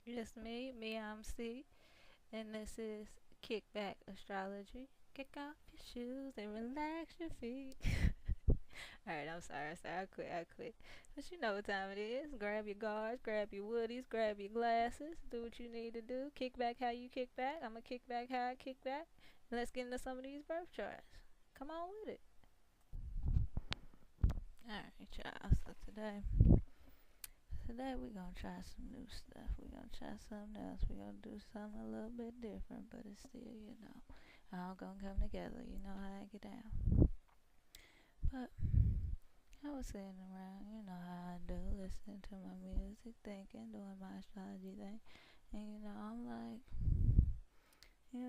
It's me, I'm C, and this is Kickback Astrology. Kick off your shoes and relax your feet. Alright, I'm sorry, I quit. But you know what time it is. Grab your guards, grab your woodies, grab your glasses, do what you need to do. Kick back how you kick back. I'ma kick back how I kick back. And let's get into some of these birth charts. Come on with it. Alright, y'all. So today we're gonna try some new stuff. We're gonna try something else. We're gonna do something a little bit different, but it's still, all gonna come together. You know how I get down. But I was sitting around, you know how I do, listening to my music, thinking, doing my astrology thing. And I'm like, we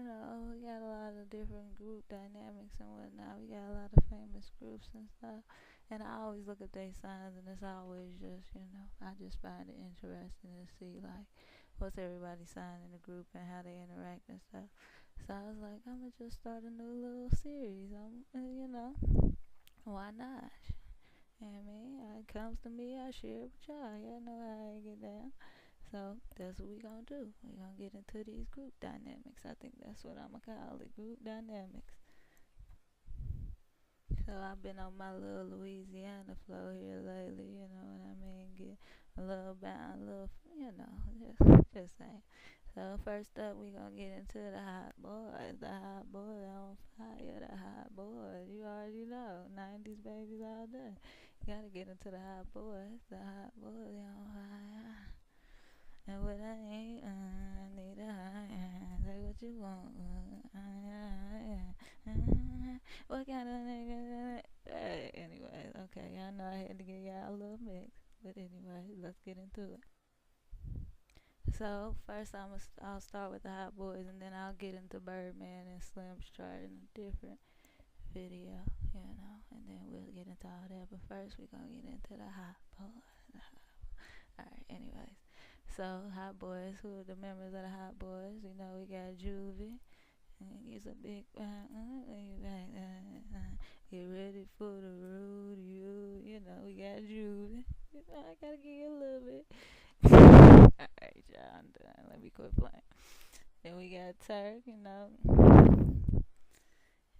got a lot of different group dynamics and whatnot. We got a lot of famous groups and stuff. And I always look at their signs, and it's always just, I just find it interesting to see, like, what's everybody's sign in the group and how they interact and stuff. So I was like, I'm going to just start a new little series. Why not? I mean, it comes to me, I share it with y'all. Y'all know how I get down. So that's what we gonna do. We gonna get into these group dynamics. I think that's what I'm gonna call it, group dynamics. So I've been on my little Louisiana flow here lately. You know what I mean? Get a little bound, a little, just saying. So first up, we gonna get into the hot boys. The hot boy on fire. The hot boys. You already know, 90s babies all day. You gotta get into the hot boys. The hot boys on fire. And what I ain't, I need a high. Say what you want. What kind of nigga? Hey, anyways, okay, I know I had to give y'all a little mix, but anyway, let's get into it. So first, I'll start with the Hot Boys, and then I'll get into Birdman and Slim's chart in a different video, and then we'll get into all that. But first, we're gonna get into the Hot Boys. All right, anyways. So, Hot Boys, who are the members of the Hot Boys? We got Juvie. He's a big get ready for the road, we got Juvie. I gotta give you a little bit. Alright, y'all, I'm done. Let me quit playing. Then we got Turk,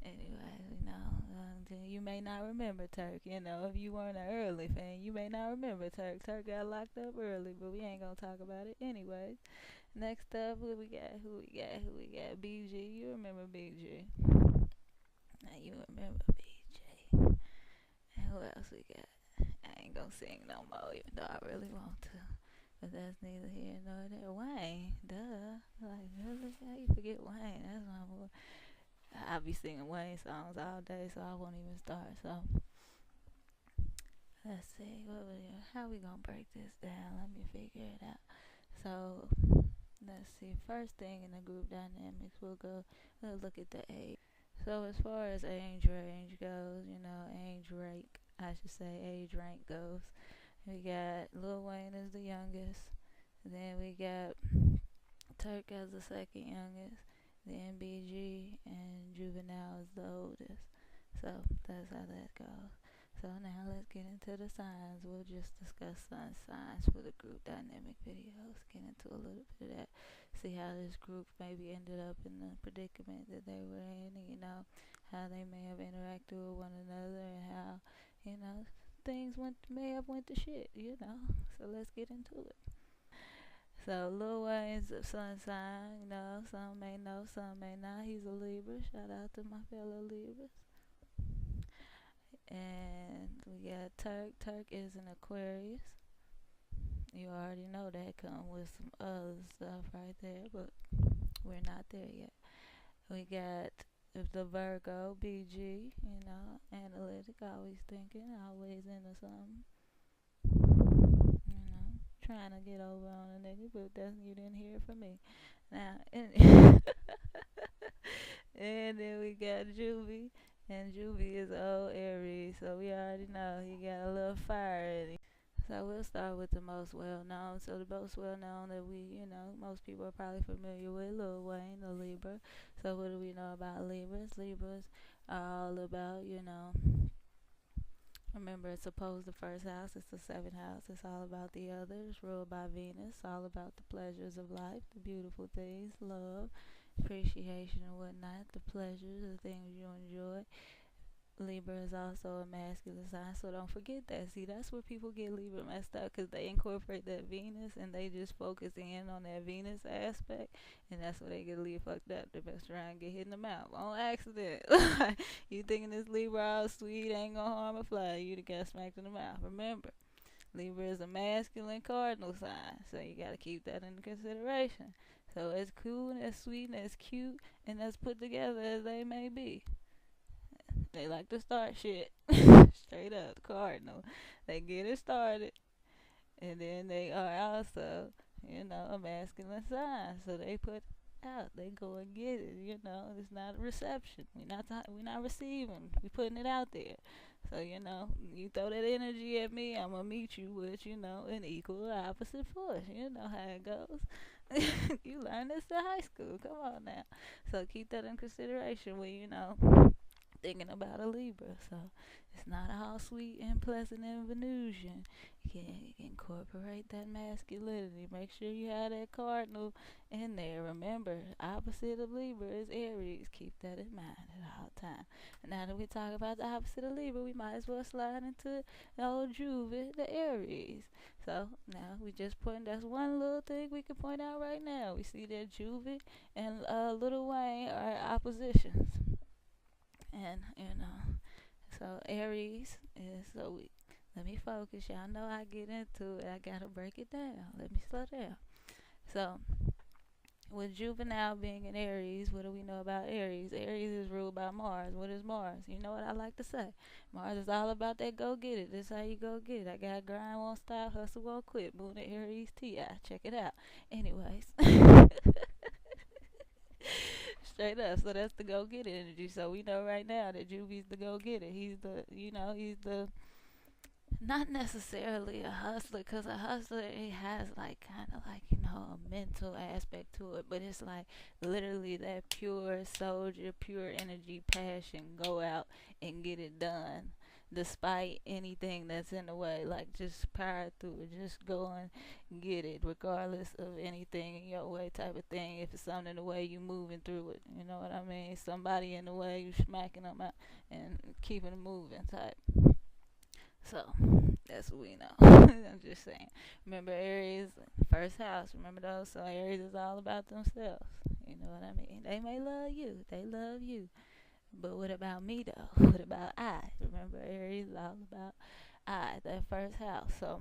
Anyway, you may not remember Turk. If you weren't an early fan, you may not remember Turk. Turk got locked up early, but we ain't gonna talk about it anyways. Next up, who we got? BG. You remember BG? Now you remember BG. And who else we got? I ain't gonna sing no more, even though I really want to. But that's neither here nor there. Wayne, duh. Like, really? How you forget Wayne? That's my boy. I'll be singing Wayne songs all day, so I won't even start. So let's see, how we gonna break this down? Let me figure it out. So let's see. First thing in the group dynamics, we'll look at the age. So as far as age range goes, age rank, I should say, age rank goes. We got Lil Wayne as the youngest. Then we got Turk as the second youngest. Then BG and Juvenile is the oldest. So that's how that goes. So now let's get into the signs. We'll just discuss sun signs for the group dynamic videos. Get into a little bit of that. See how this group maybe ended up in the predicament that they were in. How they may have interacted with one another and how, things may have went to shit. So let's get into it. So Lil Wayne's a sun sign, some may know, some may not. He's a Libra. Shout out to my fellow Libras. And we got Turk. Turk is an Aquarius. You already know that come with some other stuff right there, but we're not there yet. We got the Virgo, BG, analytic, always thinking, always into something. Trying to get over on a nigga, but you didn't hear it from me. Now, and then we got Juvie, and Juvie is old Aries, so we already know he got a little fire in him. So we'll start with the most well known. So the most well known that most people are probably familiar with, Lil Wayne, the Libra. So what do we know about Libras? Libras are all about, Remember, it's opposed the first house. It's the seventh house. It's all about the others, ruled by Venus. All about the pleasures of life, the beautiful things, love, appreciation, and whatnot. The pleasures, the things you enjoy. Libra is also a masculine sign, so don't forget that. See, that's where people get Libra messed up because they incorporate that Venus and they just focus in on that Venus aspect, and that's where they get Libra fucked up. They mess around and get hit in the mouth on accident. You thinking this Libra all sweet ain't gonna harm a fly? You the got smacked in the mouth. Remember, Libra is a masculine cardinal sign, so you gotta keep that in consideration. So as cool and as sweet and as cute and as put together as they may be, they like to start shit. Straight up, Cardinal. They get it started. And then they are also, a masculine sign. So they put out. They go and get it. It's not a reception. We're not receiving. We're putting it out there. So, you throw that energy at me, I'm gonna meet you with, an equal opposite force. You know how it goes. You learned this in high school. Come on now. So keep that in consideration when thinking about a Libra. So it's not all sweet and pleasant and Venusian. You can incorporate that masculinity. Make sure you have that cardinal in there. Remember, opposite of Libra is Aries. Keep that in mind at all times. And now that we talk about the opposite of Libra, we might as well slide into the old Juve, the Aries. So now we just that's one little thing we can point out right now. We see that Juve and Little Wayne are oppositions. And so Aries is let me focus. Y'all know I get into it. I gotta break it down. Let me slow down. So with Juvenile being in Aries, what do we know about Aries? Aries is ruled by Mars. What is Mars? You know what I like to say? Mars is all about that go get it. This how you go get it. I got grind, won't stop, hustle, won't quit. Moon to Aries T.I. Check it out. Anyways. Straight up. So that's the go get it energy. So we know right now that Juvie's the go get it. He's the not necessarily a hustler, because a hustler, it has like kind of like a mental aspect to it, but it's like literally that pure soldier, pure energy, passion, go out and get it done despite anything that's in the way. Like just power through it, just go and get it regardless of anything in your way, type of thing. If it's something in the way, you moving through it, you know what I mean? Somebody in the way, you smacking them out and keeping it moving type. So that's what we know. I'm just saying. Remember Aries, first house. Remember those? So Aries is all about themselves. You know what I mean? They may love you. They love you. But what about me though? What about I? Remember Aries is all about I, that first house. So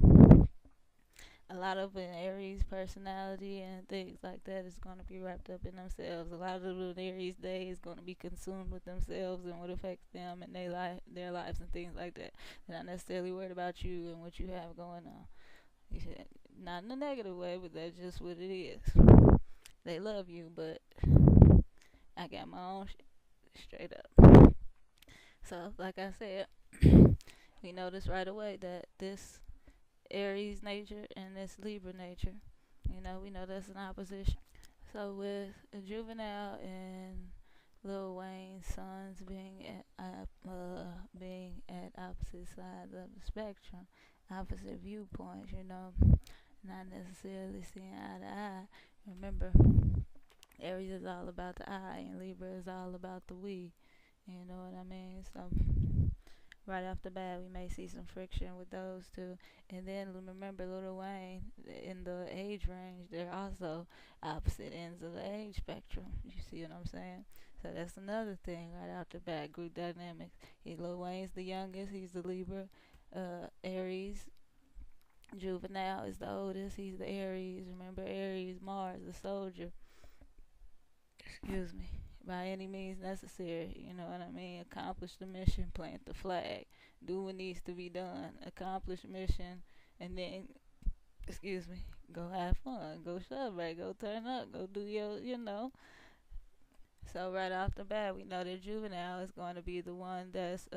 a lot of an Aries personality and things like that is going to be wrapped up in themselves. A lot of an Aries day is going to be consumed with themselves and what affects them and their lives and things like that. They're not necessarily worried about you and what you have going on. You should, not in a negative way, but that's just what it is. They love you, but I got my own straight up. So, like I said, we notice right away that this Aries nature and this Libra nature, we know that's an opposition. So with Juvenile and Lil Wayne's sons being at opposite sides of the spectrum, opposite viewpoints, not necessarily seeing eye to eye. Remember, Aries is all about the I and Libra is all about the we. You know what I mean? So right off the bat, we may see some friction with those two. And then remember, Lil Wayne, in the age range, they're also opposite ends of the age spectrum. You see what I'm saying? So that's another thing right off the bat, group dynamics. Lil Wayne's the youngest, he's the Libra. Aries, Juvenile is the oldest, he's the Aries. Remember, Aries, Mars, the soldier. Excuse me. By any means necessary, you know what I mean? Accomplish the mission, plant the flag, do what needs to be done, accomplish mission, and then, go have fun, go celebrate, go turn up, go do your, So right off the bat, we know that Juvenile is going to be the one that's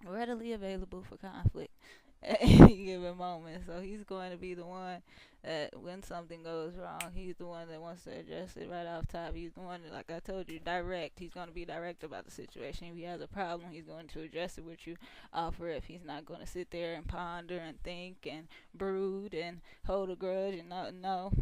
readily available for conflict at any given moment. So he's going to be the one that when something goes wrong, he's the one that wants to address it right off top. He's the one that, like I told you, direct. He's going to be direct about the situation. If he has a problem, he's going to address it with you. Offer if he's not going to sit there and ponder and think and brood and hold a grudge and nope.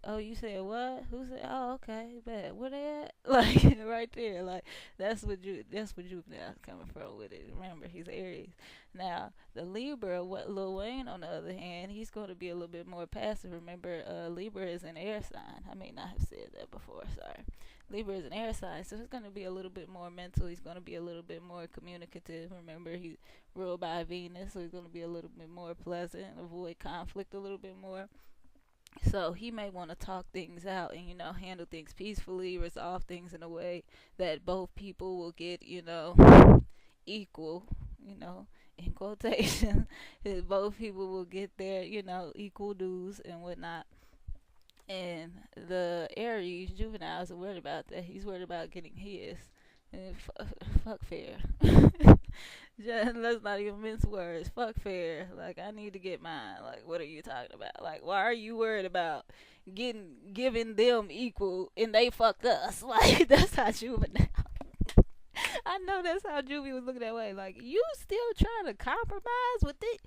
Oh, you said what? Who said? Oh, okay, bet. Where they at? Like right there, like that's what Juvenile's coming from with it. Remember, he's Aries. Now the Libra, what Lil Wayne on the other hand, he's going to be a little bit more passive. Remember, Libra is an air sign. I may not have said that before. Sorry. Libra is an air sign, so it's going to be a little bit more mental. He's going to be a little bit more communicative. Remember, he's ruled by Venus, so he's going to be a little bit more pleasant, avoid conflict a little bit more. So he may want to talk things out and, handle things peacefully, resolve things in a way that both people will get, equal, in quotation. Both people will get their, equal dues and whatnot. And the Aries juvenile isn't worried about that. He's worried about getting his. And fuck fair. Let's not even mince words. Fuck fair. Like, I need to get mine. Like, what are you talking about? Like, why are you worried about giving them equal and they fucked us? Like, that's how juvenile. I know that's how Juvie was looking that way. Like, you still trying to compromise with it?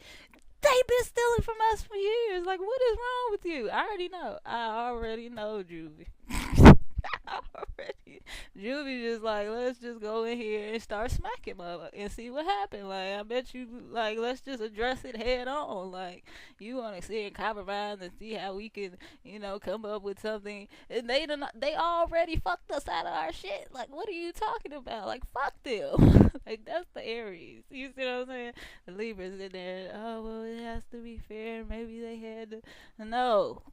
They been stealing from us for years. Like, what is wrong with you? I already know, Juvie. Juvie just like, let's just go in here and start smacking up and see what happened. Like, I bet you, like, let's just address it head on. Like, you want to sit and compromise and see how we can, come up with something. And they already fucked us out of our shit. Like, what are you talking about? Like, fuck them. Like, that's the Aries. You see what I'm saying? The Libra's in there. Oh, well, it has to be fair. Maybe they had to. No.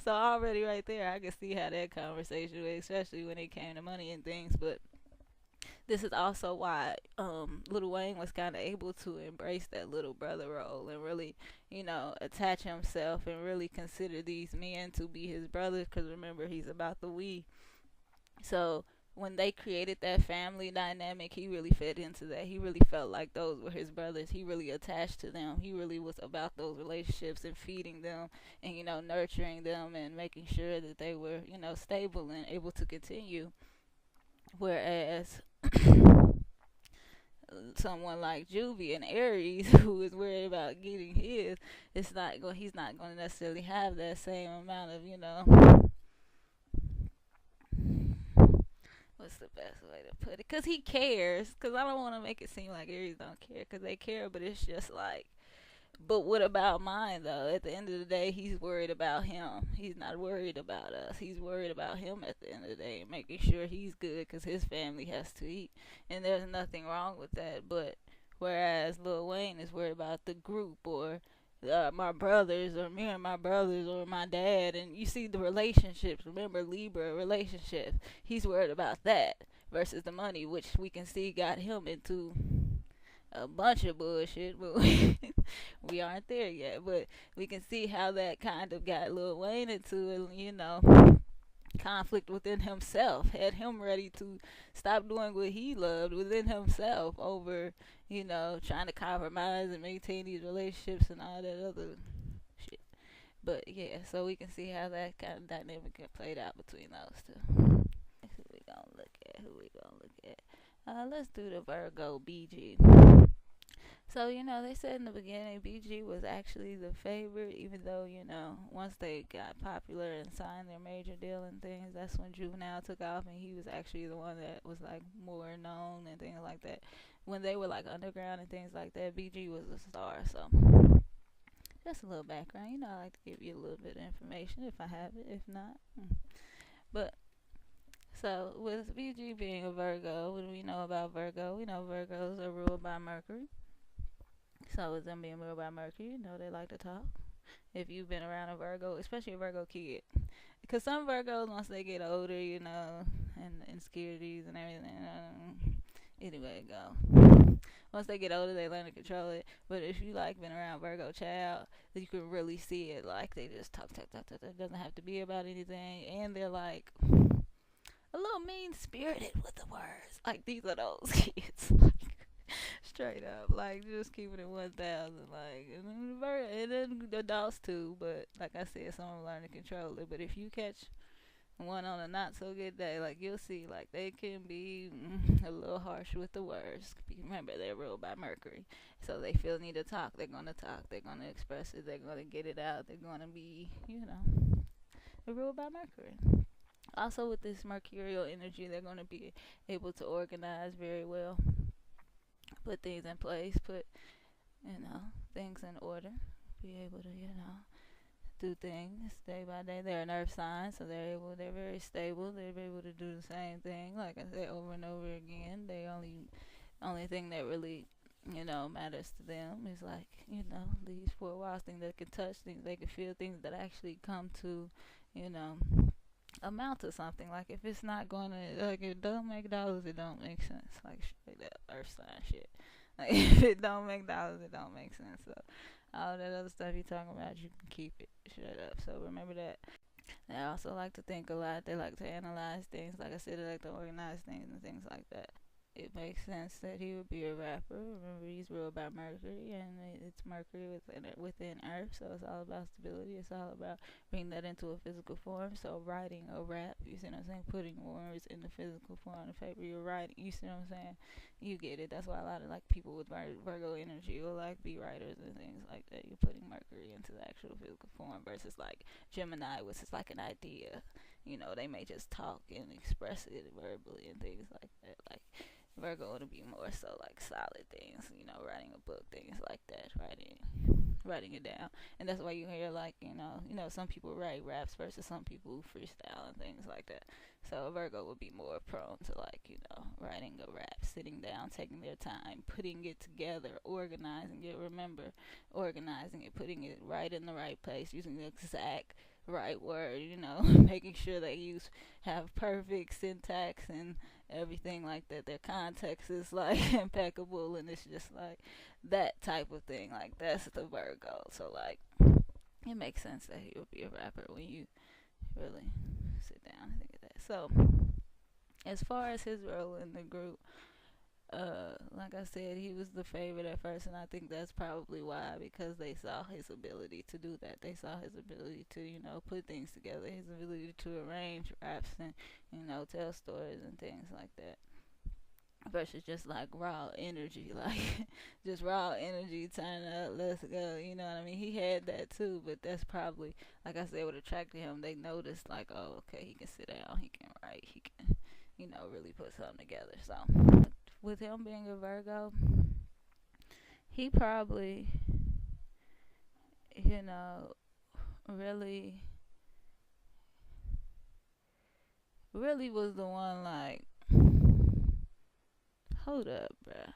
So already right there, I can see how that conversation went, especially when it came to money and things. But this is also why Lil Wayne was kind of able to embrace that little brother role and really, attach himself and really consider these men to be his brothers. Because remember, he's about the we. So when they created that family dynamic, he really fit into that. He really felt like those were his brothers. He really attached to them. He really was about those relationships and feeding them and, nurturing them and making sure that they were, stable and able to continue. Whereas someone like Juvie and Aries, who is worried about getting his, he's not going to necessarily have that same amount of, what's the best way to put it? Because he cares. Because I don't want to make it seem like Aries don't care. Because they care, but it's just like, but what about mine, though? At the end of the day, he's worried about him. He's not worried about us. He's worried about him at the end of the day, making sure he's good because his family has to eat. And there's nothing wrong with that. But whereas Lil Wayne is worried about the group or my brothers or me and my brothers or my dad, and you see the relationships. Remember, Libra relationships, he's worried about that versus the money, which we can see got him into a bunch of bullshit, but we aren't there yet. But we can see how that kind of got Lil Wayne into conflict within himself, had him ready to stop doing what he loved within himself over, trying to compromise and maintain these relationships and all that other shit. But yeah, so we can see how that kind of dynamic played out between those two. Who we gonna look at? Let's do the Virgo BG. So, they said in the beginning BG was actually the favorite, even though, once they got popular and signed their major deal and things, that's when Juvenile took off and he was actually the one that was like more known and things like that. When they were like underground and things like that, BG was a star. So, just a little background. I like to give you a little bit of information if I have it, if not. But, so with BG being a Virgo, what do we know about Virgo? We know Virgos are ruled by Mercury. So with them being ruled by Mercury, they like to talk. If you've been around a Virgo, especially a Virgo kid. Because some Virgos, once they get older, and insecurities and everything, anyway, go. Once they get older, they learn to control it. But if you been around Virgo child, you can really see it. Like, they just talk. It doesn't have to be about anything. And they're like a little mean-spirited with the words. Like, these are those kids. Straight up, like just keeping it 1,000, like and then the adults too. But like I said, some of them learn to control it. But if you catch one on a not so good day, like you'll see, like they can be a little harsh with the words. Remember, they're ruled by Mercury, so they feel need to talk. They're gonna talk. They're gonna express it. They're gonna get it out. They're gonna be, they're ruled by Mercury. Also, with this mercurial energy, they're gonna be able to organize very well, put things in place, put things in order, be able to do things day by day. They're an earth sign, so they're very stable. They're able to do the same thing, like I said, over and over again. They only thing that really matters to them is like these four walls, things that can touch, things they can feel, things that actually come to amount to something. Like if it's not gonna, like, it don't make dollars, it don't make sense. Like straight up earth sign shit. Like if it don't make dollars, it don't make sense. So all that other stuff you talking about, you can keep it straight up. So remember that. They also like to think a lot. They like to analyze things. Like I said, they like to organize things and things like that. It makes sense that he would be a rapper. Remember, he's ruled by Mercury, and it's Mercury within Earth, so it's all about stability. It's all about bringing that into a physical form. So writing a rap, you see what I'm saying? Putting words in the physical form of paper. You're writing, you see what I'm saying? You get it. That's why a lot of like people with Virgo energy will like be writers and things like that. You're putting Mercury into the actual physical form versus like Gemini, which is like an idea. They may just talk and express it verbally and things like that. Like Virgo to be more so like solid things, writing a book, things like that, writing it down. And that's why you hear like, some people write raps versus some people freestyle and things like that. So Virgo would be more prone to like, writing a rap, sitting down, taking their time, putting it together, organizing it, organizing it, putting it right in the right place, using the exact right word, making sure they have perfect syntax and everything like that. Their context is like impeccable, and it's just like that type of thing. Like that's the Virgo. So like it makes sense that he would be a rapper when you really sit down and think of that. So as far as his role in the group, like I said, he was the favorite at first, and I think that's probably why, because they saw his ability to do that. They saw his ability to, put things together, his ability to arrange raps and, tell stories and things like that. Versus just like raw energy, like just raw energy, turn up, let's go, you know what I mean? He had that too, but that's probably, like I said, what attracted him. They noticed like, oh, okay, he can sit down, he can write, he can, really put something together. So with him being a Virgo, he probably, really was the one like, hold up, bruh.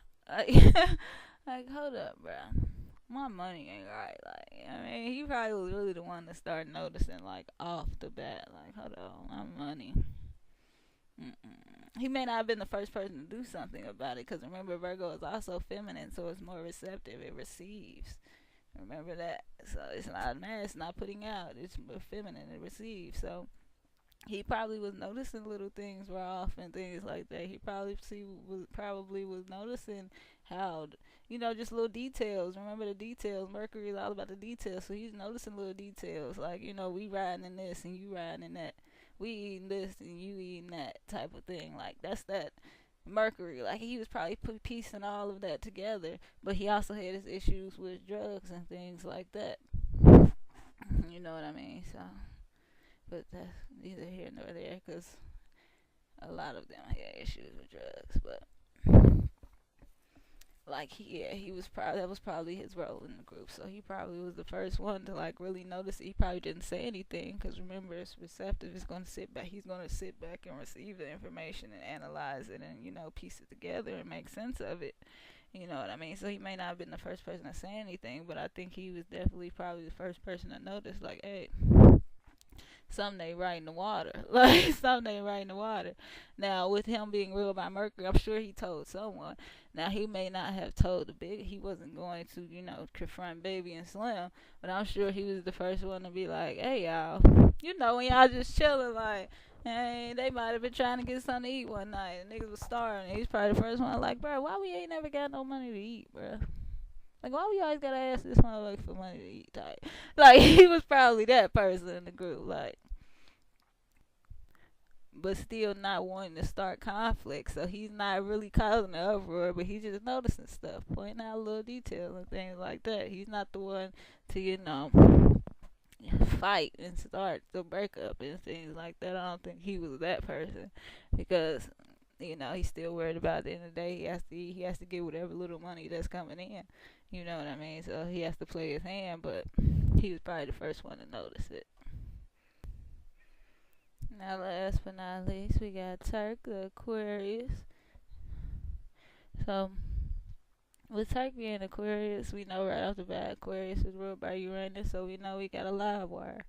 Like, hold up, bruh. My money ain't right. Like, I mean, he probably was really the one to start noticing, like, off the bat. Like, hold on, my money. He may not have been the first person to do something about it, because remember, Virgo is also feminine, so it's more receptive. It receives. Remember that. So it's not mad, it's not putting out. It's feminine. It receives. So he probably was noticing little things were off and things like that. He probably was noticing how, just little details. Remember the details. Mercury is all about the details. So he's noticing little details. Like, we riding in this and you riding in that. We eating this and you eating that type of thing. Like, that's that Mercury. Like, he was probably piecing all of that together. But he also had his issues with drugs and things like that. You know what I mean? So, but that's neither here nor there, because a lot of them had issues with drugs. But like he was probably, that was probably his role in the group. So he probably was the first one to like really notice it. He probably didn't say anything, because remember, it's receptive. It's going to sit back. He's going to sit back and receive the information and analyze it and piece it together and make sense of it. You know what I mean? So he may not have been the first person to say anything, but I think he was definitely probably the first person to notice, like, hey, something ain't right in the water. Like, something ain't right in the water. Now, with him being ruled by Mercury, I'm sure he told someone. Now, he may not have told the big, he wasn't going to, confront Baby and Slim, but I'm sure he was the first one to be like, hey, y'all, when y'all just chilling, like, And they might have been trying to get something to eat one night. And niggas was starving. And he's probably the first one like, bro, why we ain't never got no money to eat, bro? Like, why we always gotta ask this motherfucker for money to eat type? Like, he was probably that person in the group, like, but still not wanting to start conflict. So he's not really causing an uproar, but he's just noticing stuff, pointing out little details and things like that. He's not the one to, fight and start the breakup and things like that. I don't think he was that person because he's still worried about at the end of the day he has to get whatever little money that's coming in. You know what I mean? So he has to play his hand, but he was probably the first one to notice it. Now last but not least, we got Turk, the Aquarius. So with Turk being Aquarius, we know right off the bat Aquarius is ruled by Uranus, so we know we got a live wire.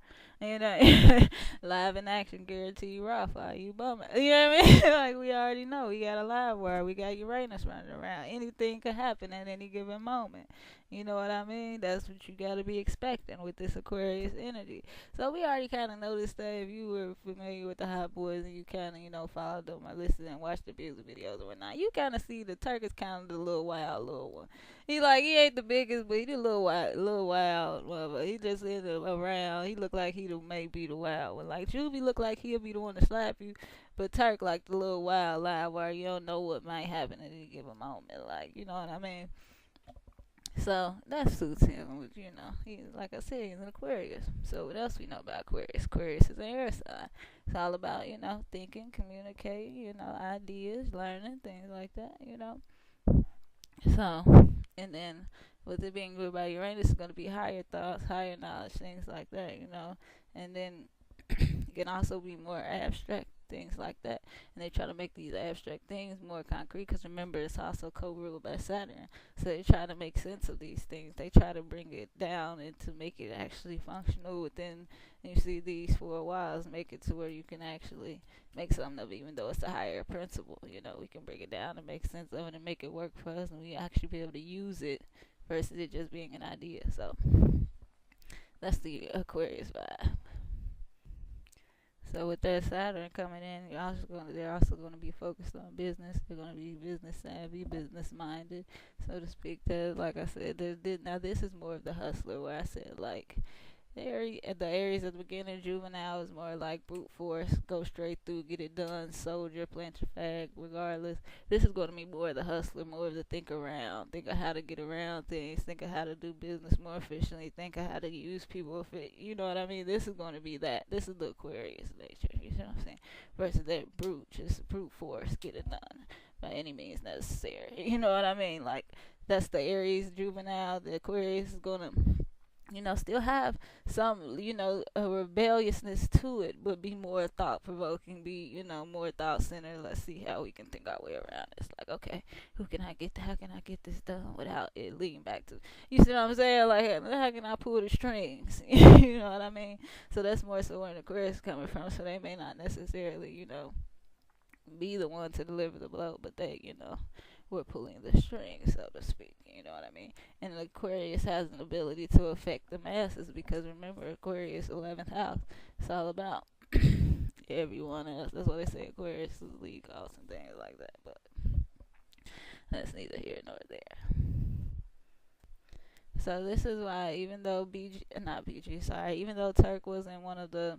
Live in action, guarantee you raw fire, you bum it. You know what I mean? Like, we already know we got a live wire, we got Uranus running around. Anything could happen at any given moment. You know what I mean? That's what you gotta be expecting with this Aquarius energy. So we already kind of noticed that if you were familiar with the Hot Boys and you kind of, followed them or listened and watched the music videos or whatnot, you kind of see the Turk is kind of the little wild little one. He ain't the biggest, but he the little wild mother. He just in around. He look like he may be the wild one. Like Juvie look like he'll be the one to slap you, but Turk like the little wild live where you don't know what might happen at any given moment. Like, you know what I mean? So that suits him. With, he's like I said, he's an Aquarius. So what else we know about Aquarius? Aquarius is an air sign. It's all about thinking, communicating, ideas, learning, things like that. So, and then with it being ruled by Uranus, it's going to be higher thoughts, higher knowledge, things like that. And then it can also be more abstract, things like that. And they try to make these abstract things more concrete because remember, it's also co-ruled by Saturn. So they try to make sense of these things. They try to bring it down and to make it actually functional within. And you see these 4 wiles make it to where you can actually make something of it, even though it's a higher principle. We can break it down and make sense of it and make it work for us, and we actually be able to use it versus it just being an idea. So that's the Aquarius vibe. So with that Saturn coming in, they're also going to be focused on business. They're going to be business savvy, business minded, so to speak. That, like I said, now this is more of the hustler, where I said like the Aries at the beginning, Juvenile is more like brute force, go straight through, get it done, soldier, plant your flag, regardless. This is going to be more of the hustler, more of the think around, think of how to get around things, think of how to do business more efficiently, think of how to use people. You know what I mean? This is going to be that. This is the Aquarius nature, you know what I'm saying? Versus that just brute force, get it done by any means necessary. You know what I mean? Like, that's the Aries, Juvenile. The Aquarius is going to still have some, a rebelliousness to it, but be more thought provoking, be, more thought centered. Let's see how we can think our way around it. It's like, okay, how can I get this done without it leading back to, you see what I'm saying? Like, how can I pull the strings? You know what I mean? So that's more so where the Aquarius is coming from. So they may not necessarily, be the one to deliver the blow, but they, we're pulling the strings, so to speak. You know what I mean? And Aquarius has an ability to affect the masses because remember, Aquarius 11th house. It's all about everyone else. That's why they say Aquarius is lead calls and things like that. But that's neither here nor there. So this is why, even though even though Turk wasn't one of the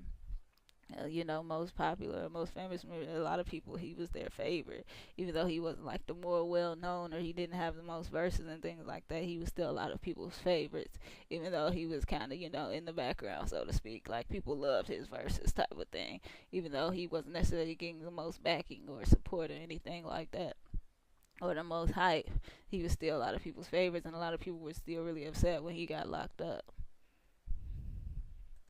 most popular, most famous, a lot of people, he was their favorite. Even though he wasn't like the more well known or he didn't have the most verses and things like that, he was still a lot of people's favorites. Even though he was kind of, in the background, so to speak. Like, people loved his verses type of thing. Even though he wasn't necessarily getting the most backing or support or anything like that, or the most hype, he was still a lot of people's favorites, and a lot of people were still really upset when he got locked up.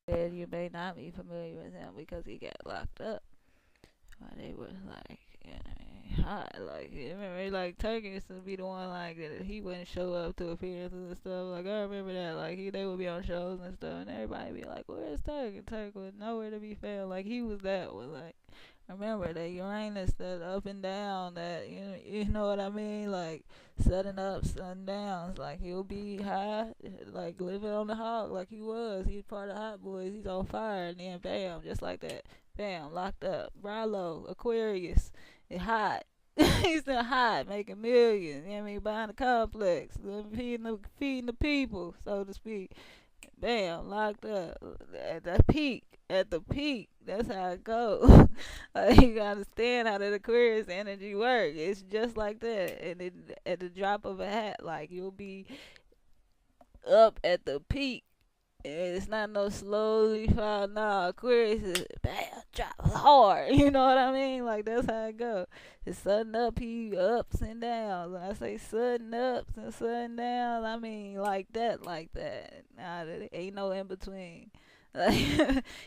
And you may not be familiar with him because he got locked up. But they was like, hot. Like, remember, like, Turk used to be the one, like, that he wouldn't show up to appearances and stuff. Like, I remember that. Like, they would be on shows and stuff, and everybody would be like, where's Turk? And Turk was nowhere to be found. Like, he was that one. Like, remember that Uranus, that up and down, that, you know what I mean? Like, setting up, sundowns. Like, he'll be high, like, living on the hog like he was. He's part of Hot Boys. He's on fire, and then bam, just like that. Bam, locked up. Bravo, Aquarius, it hot. He's still hot, making millions. You know what I mean, buying the complex, feeding the people, so to speak. Bam, locked up at the peak. At the peak, that's how it goes. Like, you gotta understand how that Aquarius energy works. It's just like that, and at the drop of a hat, like you'll be up at the peak. And it's not no slowly fall. Nah, Aquarius is bam, drop hard. You know what I mean? Like that's how it go. It's sudden up, he ups and downs. When I say sudden ups and sudden downs, I mean like that, like that. Nah, there ain't no in between. Like,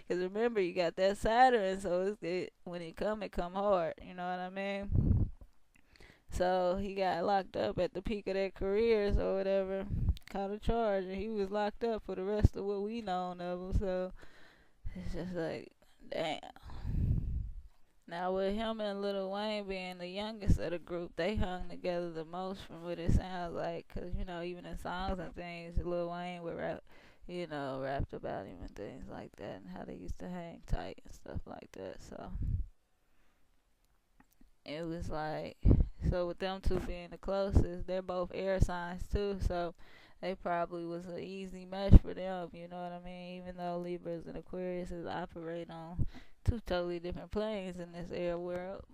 cause remember you got that Saturn, so when it come hard. You know what I mean? So he got locked up at the peak of their careers or whatever, caught a charge, and he was locked up for the rest of what we known of him. So it's just like, damn. Now with him and Lil Wayne being the youngest of the group, they hung together the most from what it sounds like. Cause even in songs and things, Lil Wayne would rap, rapped about him and things like that, and how they used to hang tight and stuff like that. So it was like, so with them two being the closest, they're both air signs too, so they probably was an easy match for them, you know what I mean? Even though Libras and Aquarius operate on two totally different planes in this air world,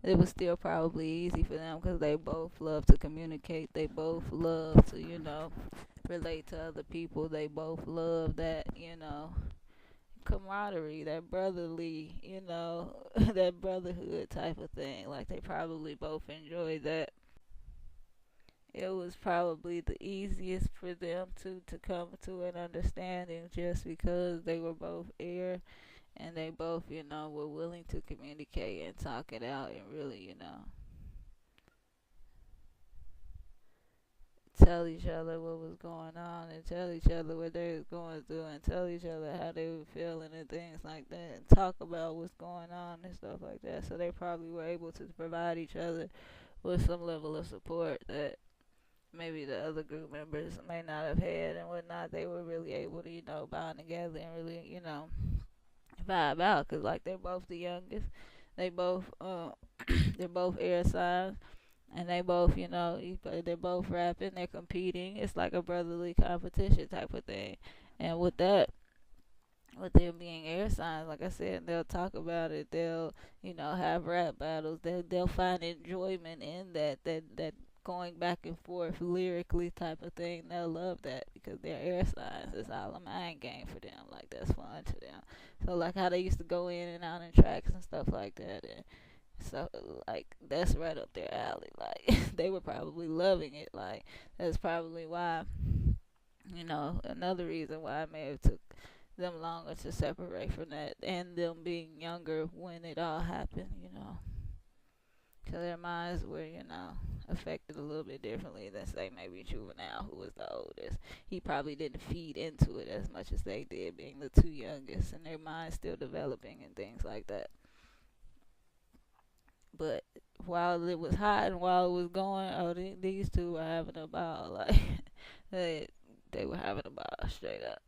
it was still probably easy for them because they both love to communicate. They both love to, relate to other people. They both love that, camaraderie, that brotherly, that brotherhood type of thing. Like they probably both enjoyed that. It was probably the easiest for them to come to an understanding just because they were both air and they both, were willing to communicate and talk it out and really, tell each other what was going on and tell each other what they was going through and tell each other how they were feeling and things like that and talk about what's going on and stuff like that. So they probably were able to provide each other with some level of support that maybe the other group members may not have had and whatnot. They were really able to, bond together and really, vibe out because like they're both the youngest. They both, they're both air signs and they both, they're both rapping, they're competing. It's like a brotherly competition type of thing. And with them being air signs, like I said, they'll talk about it. They'll, have rap battles. They'll find enjoyment in that going back and forth lyrically type of thing. They'll love that because they're air signs. It's all a mind game for them. Like that's fun to them. So like how they used to go in and out in tracks and stuff like that. And so, like, that's right up their alley. Like, they were probably loving it. Like, that's probably why, another reason why I may have took them longer to separate from that and them being younger when it all happened, because their minds were, affected a little bit differently than, say, maybe Juvenile, who was the oldest. He probably didn't feed into it as much as they did, being the two youngest, and their minds still developing and things like that. But while it was hot and while it was going, these two were having a ball. Like they were having a ball straight up.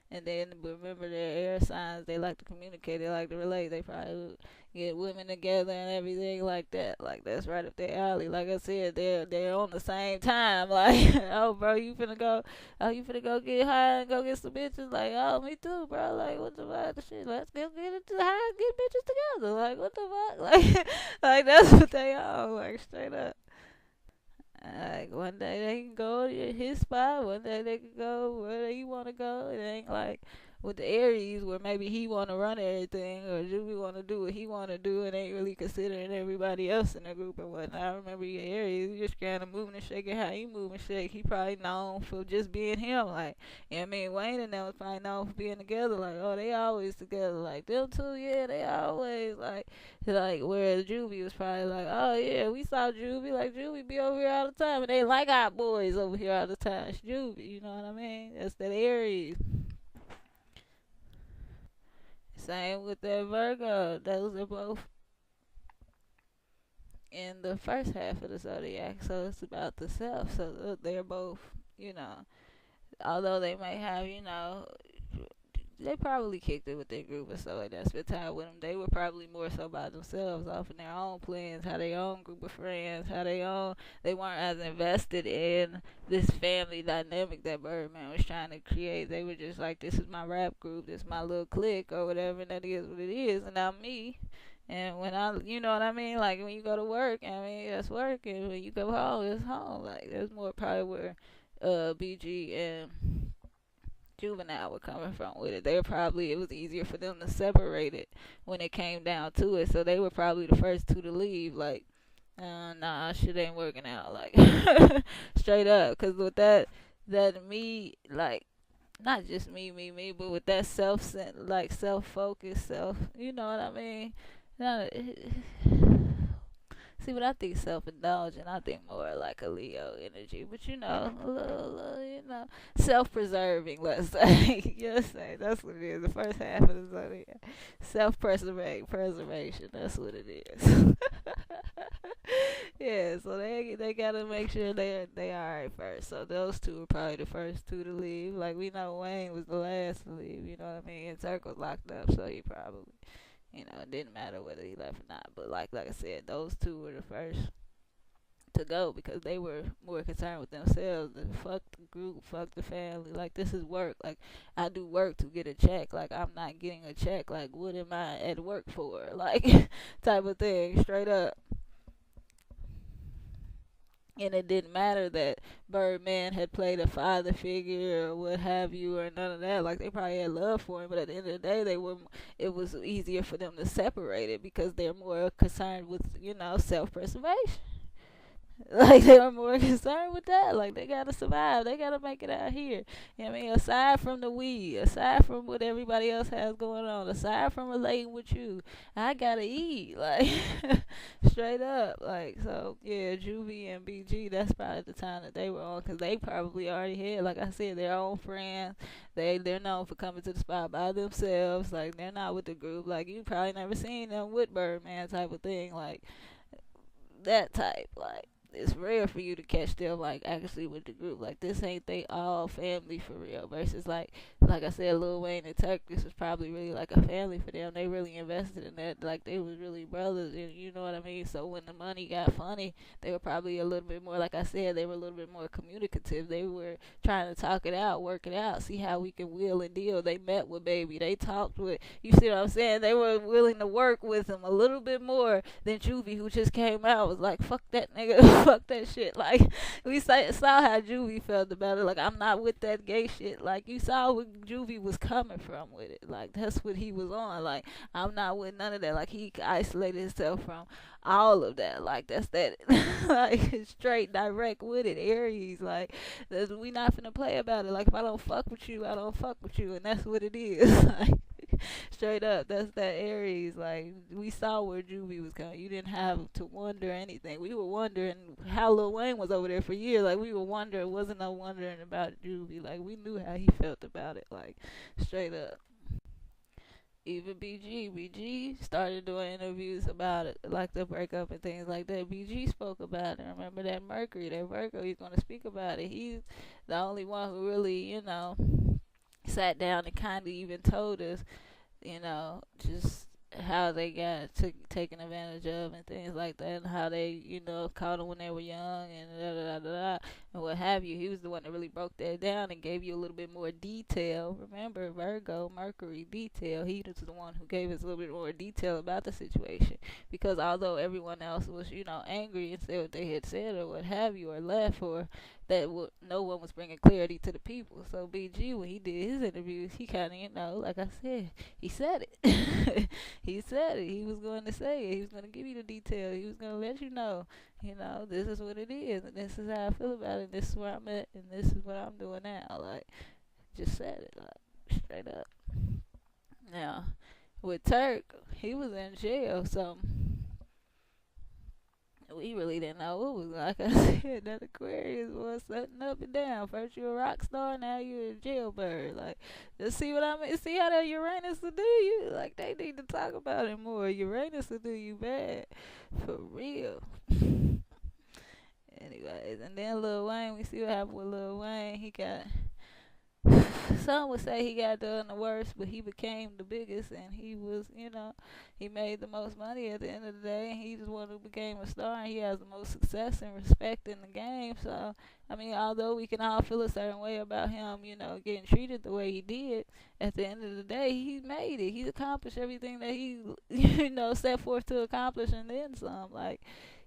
And then remember their air signs. They like to communicate. They like to relate. They probably would get women together and everything like that. Like that's right up their alley. Like I said, they're on the same time. Like oh bro, you finna go? Oh you finna go get high and go get some bitches? Like oh me too, bro. Like what the fuck? Shit, let's go get into high and get bitches together. Like what the fuck? Like that's what they are. Like straight up. Like one day they can go to his spot, one day they can go where they want to go. It ain't like with the Aries where maybe he want to run everything or Juvie want to do what he want to do and ain't really considering everybody else in the group and whatnot. I remember your Aries, you just kind of moving and shaking how he move and shake. He probably known for just being him. Like, you know what I mean? Wayne and them was probably known for being together. Like, oh, they always together. Like, them two, yeah, they always like whereas Juvie was probably like, oh yeah, we saw Juvie, like Juvie be over here all the time and they like our boys over here all the time. It's Juvie, you know what I mean? That's that Aries. Same with that Virgo. Those are both in the first half of the zodiac, so it's about the self. So they're both, although they may have, they probably kicked it with their group or so like that. Spent time with them. They were probably more so by themselves, off in their own plans, how their own group of friends, how they own. They weren't as invested in this family dynamic that Birdman was trying to create. They were just like, this is my rap group, this is my little clique or whatever, and that is what it is, and I'm me. And when I, you know what I mean? Like when you go to work, I mean, it's work, and when you go home, it's home. Like there's more probably where BG and Juvenile were coming from with it. They were probably, it was easier for them to separate it when it came down to it. So they were probably the first two to leave. Like, nah, shit ain't working out. Like, straight up. Cause with that me, like, not just me, but with that like self-focus, you know what I mean? No, see, but I think self-indulgent. I think more like a Leo energy. But you know, a little, you know, self-preserving. Let's say, yes, that's what it is. The first half of the zodiac, preservation. That's what it is. Yeah, so they gotta make sure they alright first. So those two were probably the first two to leave. Like we know Wayne was the last to leave. You know what I mean? And Turk was locked up, so he probably, you know, it didn't matter whether he left or not. But like I said, those two were the first to go because they were more concerned with themselves than fuck the group, fuck the family. Like this is work. Like I do work to get a check. Like I'm not getting a check. Like what am I at work for? Like type of thing, straight up. And it didn't matter that Birdman had played a father figure or what have you or none of that. Like they probably had love for him, but at the end of the day, it was easier for them to separate it because they're more concerned with, you know, self-preservation. Like they were more concerned with that. Like they gotta survive. They gotta make it out here. You know what I mean? Aside from the weed, aside from what everybody else has going on, aside from relating with you, I gotta eat. Like straight up. Like so, yeah. Juvie and BG. That's probably the time that they were on because they probably already had, like I said, their own friends. They're known for coming to the spot by themselves. Like they're not with the group. Like you probably never seen them with Birdman type of thing. Like that type. Like it's rare for you to catch them like actually with the group. Like this ain't they all family for real. Versus like I said, Lil Wayne and Turk, this was probably really like a family for them. They really invested in that. Like they was really brothers, and you know what I mean. So when the money got funny, they were probably a little bit more. Like I said, they were a little bit more communicative. They were trying to talk it out, work it out, see how we can wheel and deal. They met with Baby. They talked with. You see what I'm saying? They were willing to work with him a little bit more than Juvie, who just came out was like, fuck that nigga, fuck that shit. Like we saw how Juvie felt about it. Like I'm not with that gay shit. Like you saw where Juvie was coming from with it. Like that's what he was on. Like I'm not with none of that. Like he isolated himself from all of that. Like that's that. Like straight direct with it. Aries. Like we not finna play about it. Like if I don't fuck with you, I don't fuck with you, and that's what it is. Like straight up, that's that Aries. Like we saw where Juvie was coming. You didn't have to wonder anything. We were wondering how Lil Wayne was over there for years. Like we were wondering, wasn't no wondering about Juvie. Like we knew how he felt about it. Like straight up. Even BG started doing interviews about it, like the breakup and things like that. BG spoke about it. Remember that Mercury, that Virgo, he's going to speak about it. He's the only one who really, you know, sat down and kind of even told us, you know, just how they got taken advantage of and things like that, and how they, you know, caught them when they were young and da da da da and what have you. He was the one that really broke that down and gave you a little bit more detail. Remember, Virgo, Mercury, detail. He was the one who gave us a little bit more detail about the situation because although everyone else was, you know, angry and said what they had said or what have you or left or that no one was bringing clarity to the people. So BG, when he did his interviews, he kind of, you know, like I said, he said it. He said it. He was going to say it. He was going to give you the detail. He was going to let you know, this is what it is, and this is how I feel about it, and this is where I'm at, and this is what I'm doing now. Like, just said it, like, straight up. Now, with Turk, he was in jail, so we really didn't know what was, like I said, that Aquarius was setting up and down. First you're a rock star, now you're a jailbird. Like, just see what I mean? See how that Uranus will do you? Like, they need to talk about it more. Uranus will do you bad. For real. Anyways, and then Lil Wayne, we see what happened with Lil Wayne. He got some would say he got done the worst, but he became the biggest, and he was, he made the most money at the end of the day, and he's the one who became a star, and he has the most success and respect in the game. So, I mean, although we can all feel a certain way about him, getting treated the way he did, at the end of the day, he made it. He accomplished everything that he, set forth to accomplish, and then some. Like,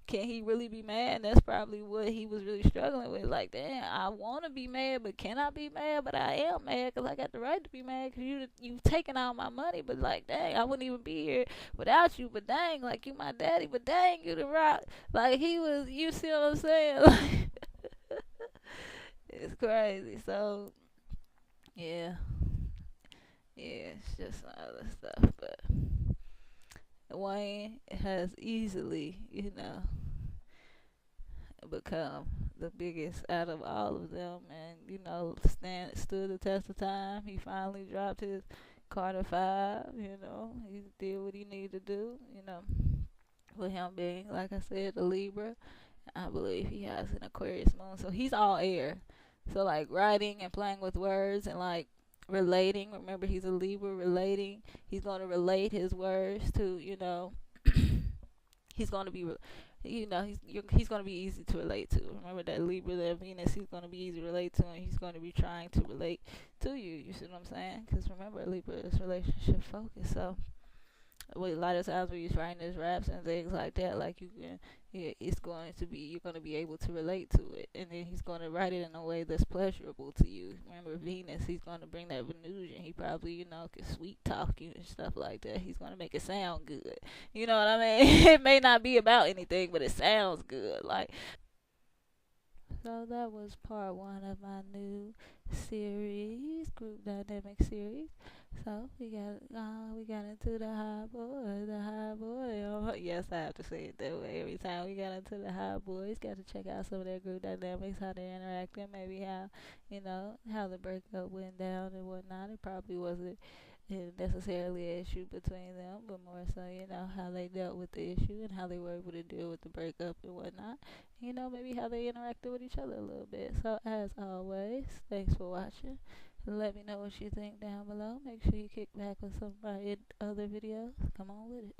can he really be mad? And that's probably what he was really struggling with. Like, damn, I want to be mad, but can I be mad? But I am mad because I got the right to be mad because you've taken all my money. But, like, dang, I wouldn't even be here without you. But, dang, like, you my daddy. But, dang, you the rock. Like, he was, you see what I'm saying? Like, it's crazy. So, yeah. Yeah, it's just some other stuff. But Wayne has easily, become the biggest out of all of them, and stood the test of time. He finally dropped his Carter 5. He did what he needed to do. With him being, like I said, a Libra, I believe he has an Aquarius moon, so he's all air. So, like, writing and playing with words and, like, relating. Remember, he's a Libra. Relating, he's going to relate his words to, he's going to be, he's going to be easy to relate to. Remember that Libra, that Venus, he's going to be easy to relate to, and he's going to be trying to relate to you. You see what I'm saying? Because remember, Libra is relationship focused. So, with a lot of times when you're writing his raps and things like that, like, it's going to be, you're going to be able to relate to it, and then he's going to write it in a way that's pleasurable to you. Remember, Venus, he's going to bring that Venusian. He probably, can sweet talk you and stuff like that. He's going to make it sound good. You know what I mean? It may not be about anything, but it sounds good. Like, so that was part one of my new series, group dynamic series. So we got into the high boy, the high boy. Oh, yes, I have to say it that way every time we got into the high boys. Got to check out some of their group dynamics, how they're interacting, maybe how the breakup went down and whatnot. It probably wasn't necessarily an issue between them, but more so, how they dealt with the issue and how they were able to deal with the breakup and whatnot. Maybe how they interacted with each other a little bit. So, as always, thanks for watching. Let me know what you think down below. Make sure you kick back with some of my other videos. Come on with it.